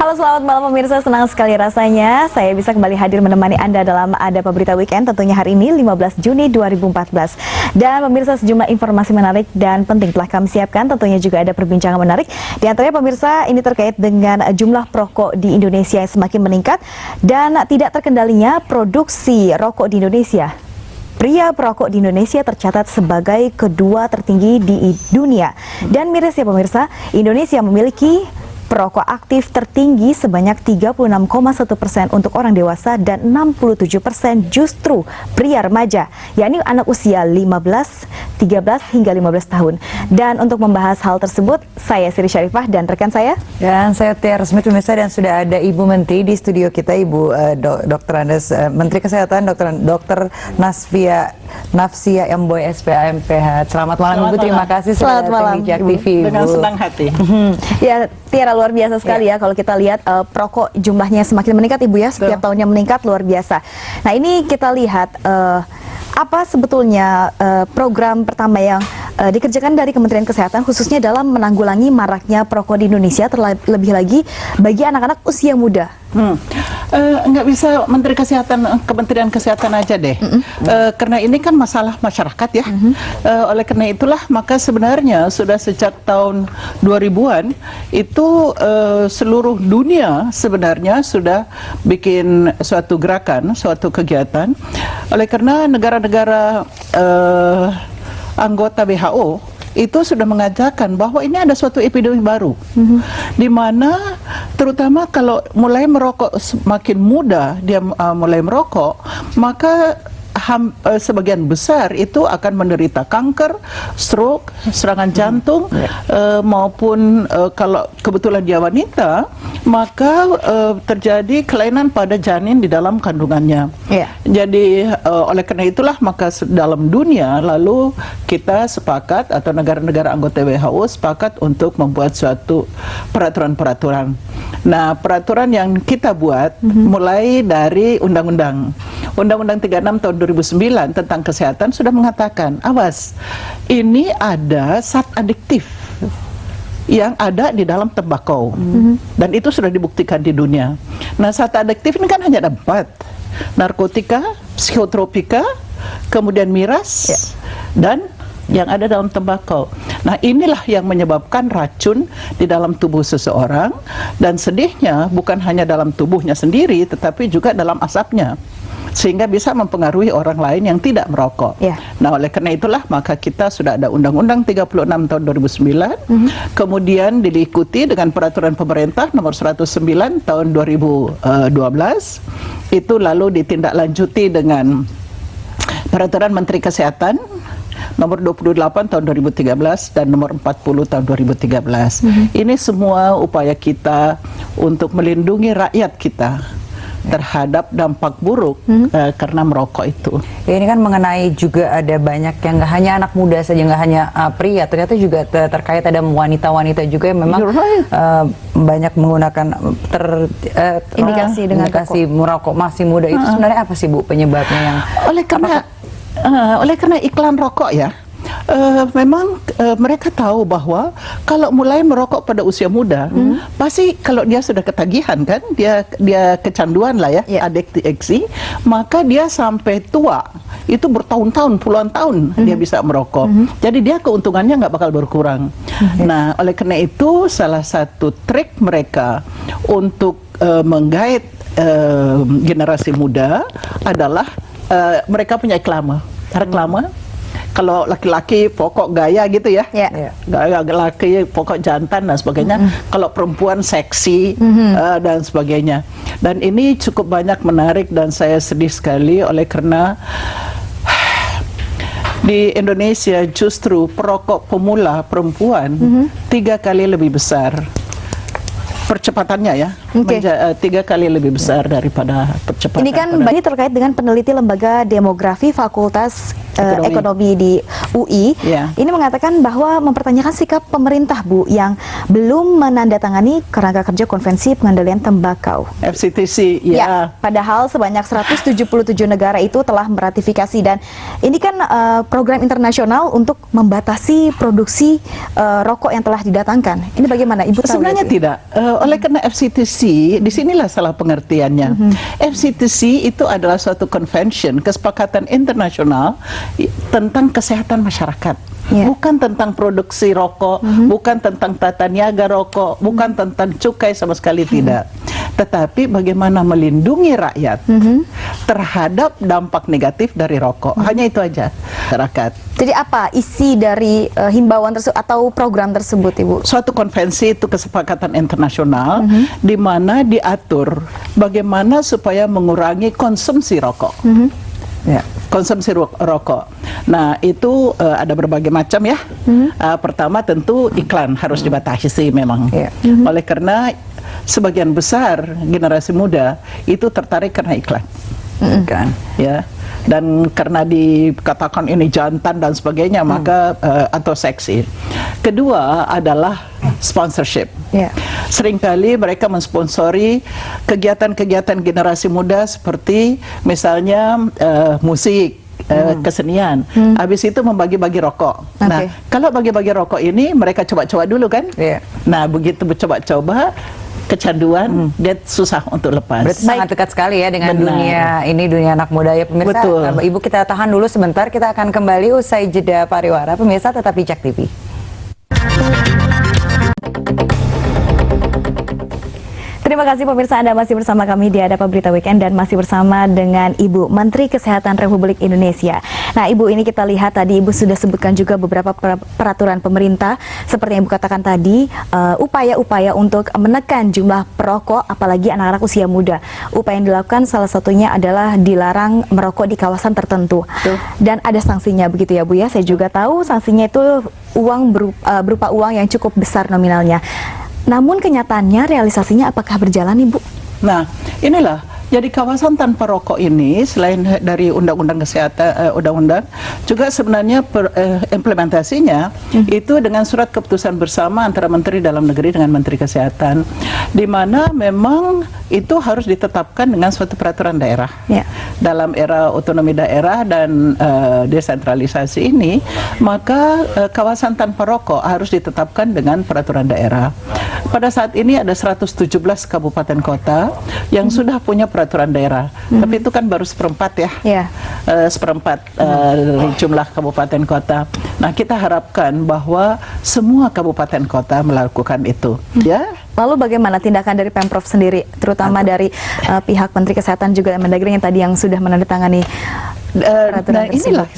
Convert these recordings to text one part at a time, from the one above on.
Halo, selamat malam pemirsa, senang sekali rasanya saya bisa kembali hadir menemani Anda dalam Ada Apa Berita Weekend, tentunya hari ini 15 Juni 2014. Dan pemirsa, sejumlah informasi menarik dan penting telah kami siapkan, tentunya juga ada perbincangan menarik. Di antaranya pemirsa, ini terkait dengan jumlah perokok di Indonesia yang semakin meningkat dan tidak terkendalinya produksi rokok di Indonesia. Pria perokok di Indonesia tercatat sebagai kedua tertinggi di dunia. Dan mirisnya pemirsa, Indonesia memiliki perokok aktif tertinggi sebanyak 36,1% untuk orang dewasa dan 67% justru pria remaja, yakni anak usia 15, 13 hingga 15 tahun. Dan untuk membahas hal tersebut, saya Siri Syarifah dan rekan saya. Dan saya Tia Resmi pemirsa, dan sudah ada Ibu Menteri di studio kita, Ibu Dr. Andes, Menteri Kesehatan, Dr. Nafsia Emboy SPA MPH. Selamat malam Ibu, terima kasih sudah datang di Jak TV, Ibu. Dengan senang hati. Ya, Tiara, luar biasa sekali ya kalau kita lihat perokok jumlahnya semakin meningkat, Ibu ya, setiap tahunnya meningkat luar biasa. Nah, ini kita lihat apa sebetulnya program pertama yang dikerjakan dari Kementerian Kesehatan khususnya dalam menanggulangi maraknya perokok di Indonesia, terlebih lagi bagi anak-anak usia muda. Nggak bisa Menteri Kesehatan, Kementerian Kesehatan aja deh, karena ini kan masalah masyarakat ya. Oleh karena itulah maka sebenarnya sudah sejak tahun 2000-an itu seluruh dunia sebenarnya sudah bikin suatu gerakan, suatu kegiatan. Oleh karena negara-negara anggota WHO itu sudah mengatakan bahwa ini ada suatu epidemi baru, di mana terutama kalau mulai merokok semakin muda dia mulai merokok, maka sebagian besar itu akan menderita kanker, stroke, serangan jantung, maupun kalau kebetulan dia wanita, maka terjadi kelainan pada janin di dalam kandungannya. Jadi oleh karena itulah maka dalam dunia lalu kita sepakat atau negara-negara anggota WHO sepakat untuk membuat suatu peraturan-peraturan. Nah, peraturan yang kita buat mulai dari Undang-Undang 36 tahun 2009 tentang kesehatan sudah mengatakan, awas, ini ada zat adiktif yang ada di dalam tembakau, dan itu sudah dibuktikan di dunia. Nah, zat adiktif ini kan hanya ada 4, narkotika, psikotropika, kemudian miras, dan yang ada dalam tembakau. Nah, inilah yang menyebabkan racun di dalam tubuh seseorang, dan sedihnya bukan hanya dalam tubuhnya sendiri tetapi juga dalam asapnya, sehingga bisa mempengaruhi orang lain yang tidak merokok. Nah, oleh karena itulah maka kita sudah ada Undang-Undang 36 tahun 2009, kemudian diikuti dengan peraturan pemerintah nomor 109 tahun 2012, itu lalu ditindaklanjuti dengan peraturan Menteri Kesehatan nomor 28 tahun 2013 dan nomor 40 tahun 2013. Ini semua upaya kita untuk melindungi rakyat kita terhadap dampak buruk karena merokok itu. Ya, ini kan mengenai juga ada banyak yang nggak hanya anak muda saja, nggak hanya pria, ternyata juga terkait ada wanita-wanita juga yang memang banyak menggunakan indikasi merokok masih muda. Itu sebenarnya apa sih Bu penyebabnya yang oleh karena iklan rokok ya, memang mereka tahu bahwa kalau mulai merokok pada usia muda, pasti kalau dia sudah ketagihan kan, dia kecanduan lah ya, adiksi, maka dia sampai tua itu bertahun-tahun, puluhan tahun dia bisa merokok. Jadi dia keuntungannya nggak bakal berkurang. Nah, oleh karena itu salah satu trik mereka untuk menggait generasi muda adalah mereka punya reklame. Kalau laki-laki pokok gaya gitu ya, gaya laki pokok jantan dan sebagainya. Kalau perempuan seksi dan sebagainya. Dan ini cukup banyak menarik, dan saya sedih sekali oleh karena di Indonesia justru perokok pemula perempuan 3 kali lebih besar percepatannya ya, 3 kali lebih besar daripada percepatan. Ini kan ini terkait dengan peneliti Lembaga Demografi Fakultas Ekonomi di UI, ini mengatakan bahwa mempertanyakan sikap pemerintah Bu yang belum menandatangani kerangka kerja Konvensi Pengendalian Tembakau FCTC. Padahal sebanyak 177 negara itu telah meratifikasi, dan ini kan program internasional untuk membatasi produksi rokok yang telah didatangkan. Ini bagaimana Ibu tahu? Sebenarnya tidak. Oleh karena FCTC, disinilah salah pengertiannya. FCTC itu adalah suatu convention, kesepakatan internasional tentang kesehatan masyarakat. Bukan tentang produksi rokok, bukan tentang tata niaga rokok, bukan tentang cukai, sama sekali tidak. Tetapi bagaimana melindungi rakyat terhadap dampak negatif dari rokok. Hanya itu aja, masyarakat. Jadi apa isi dari himbauan tersebut atau program tersebut, Ibu? Suatu konvensi itu kesepakatan internasional di mana diatur bagaimana supaya mengurangi konsumsi rokok. Konsumsi rokok. Nah, itu ada berbagai macam ya. Pertama tentu iklan harus dibatasi memang. Oleh karena sebagian besar generasi muda itu tertarik karena iklan. Kan? Ya. Dan karena dikatakan ini jantan dan sebagainya, maka atau seksi. Kedua adalah sponsorship. Seringkali mereka mensponsori kegiatan-kegiatan generasi muda seperti misalnya musik, kesenian. Habis itu membagi-bagi rokok. Nah, kalau bagi-bagi rokok ini mereka coba-coba dulu kan? Nah, begitu coba-coba, kecanduan, dia susah untuk lepas. Berarti sangat dekat sekali ya dengan dunia ini, dunia anak muda ya pemirsa. Ibu, kita tahan dulu sebentar, kita akan kembali usai jeda pariwara. Pemirsa tetap di JAK TV. Terima kasih pemirsa, Anda masih bersama kami di Hadap Berita Weekend dan masih bersama dengan Ibu Menteri Kesehatan Republik Indonesia. Nah Ibu, ini kita lihat tadi Ibu sudah sebutkan juga beberapa peraturan pemerintah seperti yang Ibu katakan tadi, upaya-upaya untuk menekan jumlah perokok apalagi anak-anak usia muda. Upaya yang dilakukan salah satunya adalah dilarang merokok di kawasan tertentu. Dan ada sanksinya begitu ya Bu ya. Saya juga tahu sanksinya itu berupa uang yang cukup besar nominalnya. Namun kenyataannya realisasinya apakah berjalan Ibu? Nah, inilah. Jadi kawasan tanpa rokok ini selain dari undang-undang kesehatan, juga sebenarnya implementasinya itu dengan surat keputusan bersama antara Menteri Dalam Negeri dengan Menteri Kesehatan, di mana memang itu harus ditetapkan dengan suatu peraturan daerah. Dalam era otonomi daerah dan desentralisasi ini, maka kawasan tanpa rokok harus ditetapkan dengan peraturan daerah. Pada saat ini ada 117 kabupaten kota yang sudah punya peraturan daerah, tapi itu kan baru seperempat ya, seperempat dari jumlah kabupaten kota. Nah, kita harapkan bahwa semua kabupaten kota melakukan itu. Lalu bagaimana tindakan dari Pemprov sendiri, terutama dari pihak Menteri Kesehatan juga Mendagri yang tadi yang sudah menandatangani peraturan tersebut? Inilah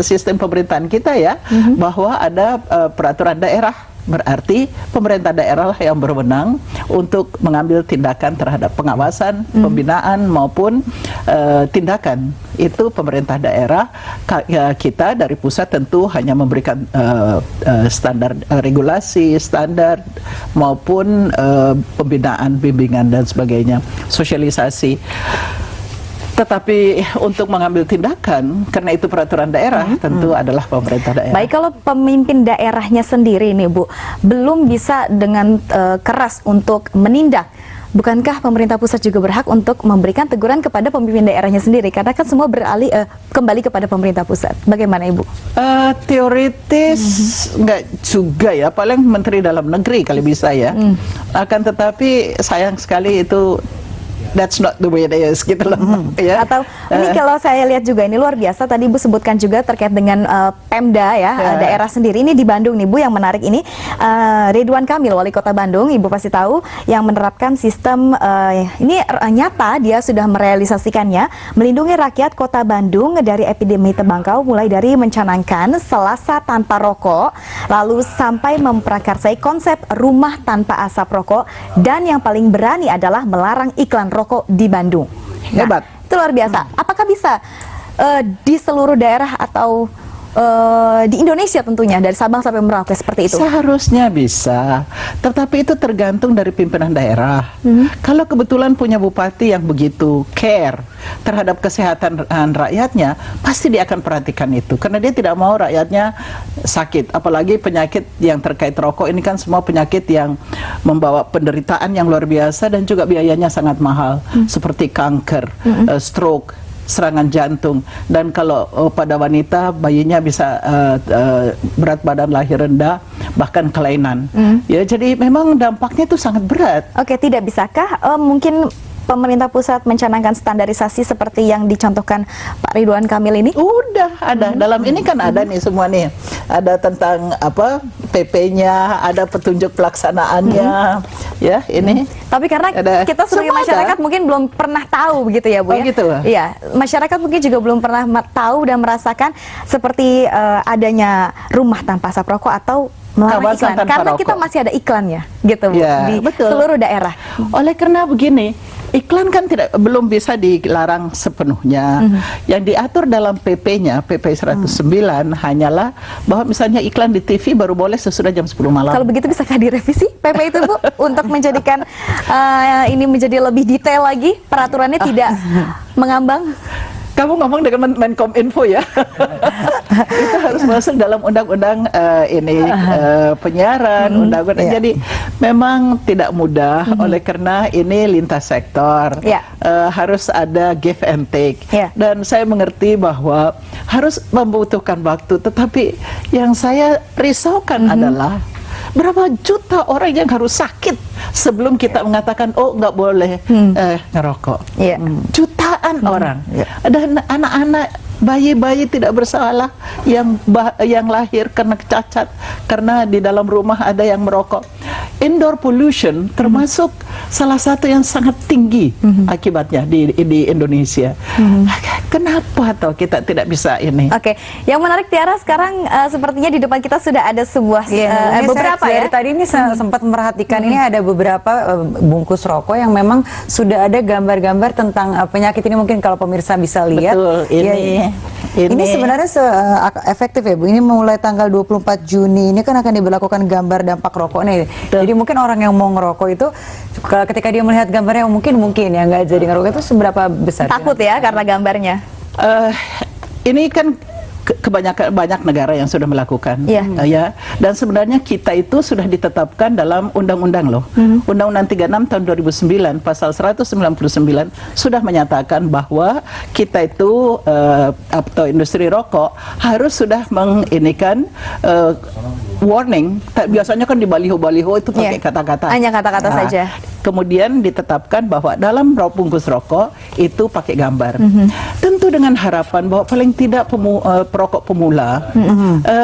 sistem pemerintahan kita ya, bahwa ada peraturan daerah. Berarti pemerintah daerah lah yang berwenang untuk mengambil tindakan terhadap pengawasan, pembinaan maupun tindakan. Itu pemerintah daerah. Kita dari pusat tentu hanya memberikan standar regulasi, standar maupun pembinaan, bimbingan dan sebagainya, sosialisasi. Tetapi untuk mengambil tindakan, karena itu peraturan daerah, tentu adalah pemerintah daerah. Baik, kalau pemimpin daerahnya sendiri nih Bu, belum bisa dengan keras untuk menindak, bukankah pemerintah pusat juga berhak untuk memberikan teguran kepada pemimpin daerahnya sendiri? Karena kan semua beralih kembali kepada pemerintah pusat. Bagaimana Ibu? Teoritis enggak juga ya, paling Menteri Dalam Negeri kali bisa ya. Akan tetapi sayang sekali itu that's not the way it is gitu loh. Ya. Atau ini kalau saya lihat juga ini luar biasa, tadi Ibu sebutkan juga terkait dengan Pemda ya, daerah sendiri. Ini di Bandung nih Bu, yang menarik ini Ridwan Kamil, Wali Kota Bandung, Ibu pasti tahu, yang menerapkan sistem ini nyata dia sudah merealisasikannya, melindungi rakyat Kota Bandung dari epidemi tembakau, mulai dari mencanangkan Selasa tanpa rokok, lalu sampai memprakarsai konsep rumah tanpa asap rokok, dan yang paling berani adalah melarang iklan rokok di Bandung. Hebat. Itu luar biasa. Apakah bisa di seluruh daerah atau di Indonesia tentunya dari Sabang sampai Merauke seperti itu? Seharusnya bisa, tetapi itu tergantung dari pimpinan daerah. Kalau kebetulan punya bupati yang begitu care terhadap kesehatan rakyatnya, pasti dia akan perhatikan itu, karena dia tidak mau rakyatnya sakit. Apalagi penyakit yang terkait rokok ini kan semua penyakit yang membawa penderitaan yang luar biasa dan juga biayanya sangat mahal, seperti kanker, stroke, serangan jantung, dan kalau pada wanita bayinya bisa berat badan lahir rendah, bahkan kelainan. Ya, jadi memang dampaknya itu sangat berat. Oke, tidak bisakah mungkin pemerintah pusat mencanangkan standarisasi seperti yang dicontohkan Pak Ridwan Kamil ini? Udah ada, dalam ini kan ada nih semua nih, ada tentang apa PP-nya, ada petunjuk pelaksanaannya, ya ini. Tapi karena kita sebagai masyarakat mungkin belum pernah tahu begitu ya Bu ya? Gitu. Iya, masyarakat mungkin juga belum pernah tahu dan merasakan seperti adanya rumah tanpa asap rokok atau melarang iklan, karena kita masih ada iklannya gitu Bu, ya, di betul. seluruh daerah. Oleh karena begini, iklan kan belum bisa dilarang sepenuhnya. Yang diatur dalam PP-nya, PP 109 hanyalah bahwa misalnya iklan di TV baru boleh sesudah jam 10 malam. Kalau begitu bisakah direvisi PP itu Bu untuk menjadikan ini menjadi lebih detail lagi, peraturannya tidak mengambang? Kamu ngomong dengan Menkominfo ya. Itu harus masuk dalam undang-undang penyiaran, undang-undang. Jadi memang tidak mudah, oleh karena ini lintas sektor. Harus ada give and take. Dan saya mengerti bahwa harus membutuhkan waktu, tetapi yang saya risaukan adalah berapa juta orang yang harus sakit sebelum kita mengatakan oh nggak boleh ngerokok. Jutaan orang, dan anak-anak, bayi-bayi tidak bersalah yang lahir karena cacat karena di dalam rumah ada yang merokok. Indoor pollution termasuk salah satu yang sangat tinggi akibatnya di Indonesia. Kenapa toh kita tidak bisa ini? Oke, yang menarik Tiara sekarang sepertinya di depan kita sudah ada sebuah beberapa saya dari tadi ini sempat memperhatikan ini ada beberapa bungkus rokok yang memang sudah ada gambar-gambar tentang penyakit ini, mungkin kalau pemirsa bisa lihat. Betul, ini sebenarnya efektif ya Bu. Ini mulai tanggal 24 Juni ini kan akan diberlakukan gambar dampak rokok nih. Jadi mungkin orang yang mau ngerokok itu ketika dia melihat gambarnya mungkin ya nggak jadi ngerokok, itu seberapa besar? Takut ya karena gambarnya. Ini kan banyak negara yang sudah melakukan, ya. Dan sebenarnya kita itu sudah ditetapkan dalam undang-undang loh. Undang-undang 36 tahun 2009 pasal 199 sudah menyatakan bahwa kita itu atau industri rokok harus sudah menginikan warning. Biasanya kan di baliho-baliho itu pakai kata-kata. Hanya kata-kata saja. Kemudian ditetapkan bahwa dalam bungkus rokok itu pakai gambar. Tentu dengan harapan bahwa paling tidak perokok pemula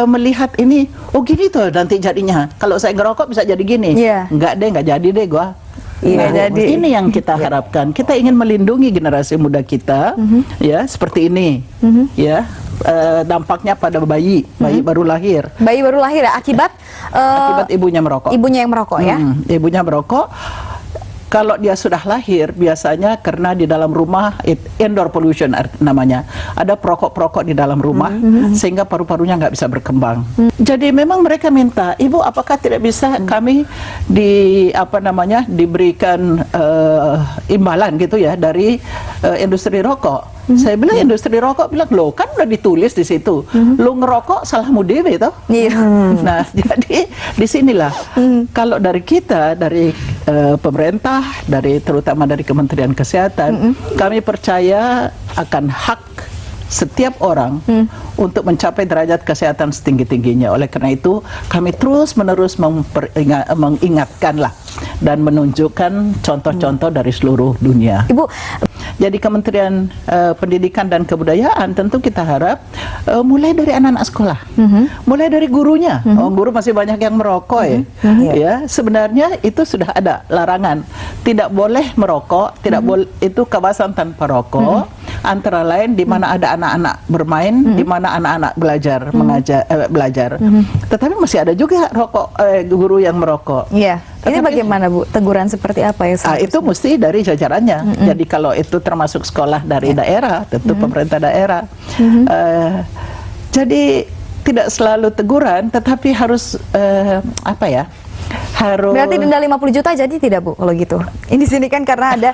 melihat ini, oh gini tuh nanti jadinya. Kalau saya ngerokok bisa jadi gini. Enggak deh, enggak jadi deh gua. Jadi ini yang kita harapkan. Kita ingin melindungi generasi muda kita, ya seperti ini, ya. Dampaknya pada bayi baru lahir. Bayi baru lahir ya, akibat ibunya merokok. Ibunya yang merokok ya. Ibunya merokok. Kalau dia sudah lahir, biasanya karena di dalam rumah indoor pollution namanya, ada perokok-perokok di dalam rumah, sehingga paru-parunya nggak bisa berkembang. Jadi memang mereka minta, Ibu, apakah tidak bisa kami diberikan imbalan gitu ya dari industri rokok? Saya bilang industri rokok bilang, loh kan udah ditulis di situ, lo ngerokok salahmu dewe toh. Nah jadi disinilah kalau dari kita, dari pemerintah, terutama dari Kementerian Kesehatan, kami percaya akan hak setiap orang untuk mencapai derajat kesehatan setinggi-tingginya. Oleh karena itu kami terus-menerus mengingatkanlah dan menunjukkan contoh-contoh dari seluruh dunia. Ibu, jadi Kementerian Pendidikan dan Kebudayaan tentu kita harap mulai dari anak-anak sekolah, mulai dari gurunya. Guru masih banyak yang merokok ya. Sebenarnya itu sudah ada larangan, tidak boleh merokok, tidak boleh, itu kawasan tanpa rokok. Antara lain di mana ada anak-anak bermain, di mana anak-anak belajar. Tetapi masih ada juga guru yang merokok. Ini bagaimana Bu? Teguran seperti apa ya? Itu mesti dari jajarannya. Jadi kalau itu termasuk sekolah dari daerah, tentu pemerintah daerah. Jadi tidak selalu teguran, tetapi harus apa ya? Harus. Berarti denda 50 juta jadi tidak Bu kalau gitu? Ini di sini kan karena ada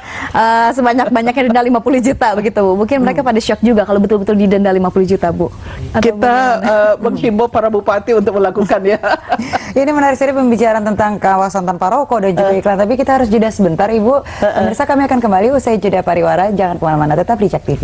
sebanyak-banyaknya denda 50 juta begitu Bu. Mungkin mereka pada shock juga kalau betul-betul didenda 50 juta Bu. Atau Kita menghimbau para bupati untuk melakukan ya. Ini menarik sekali pembicaraan tentang kawasan tanpa rokok dan juga iklan. Tapi kita harus jeda sebentar, Ibu. Pemirsa, kami akan kembali usai jeda pariwara. Jangan kemana-mana, tetap di CAK TV.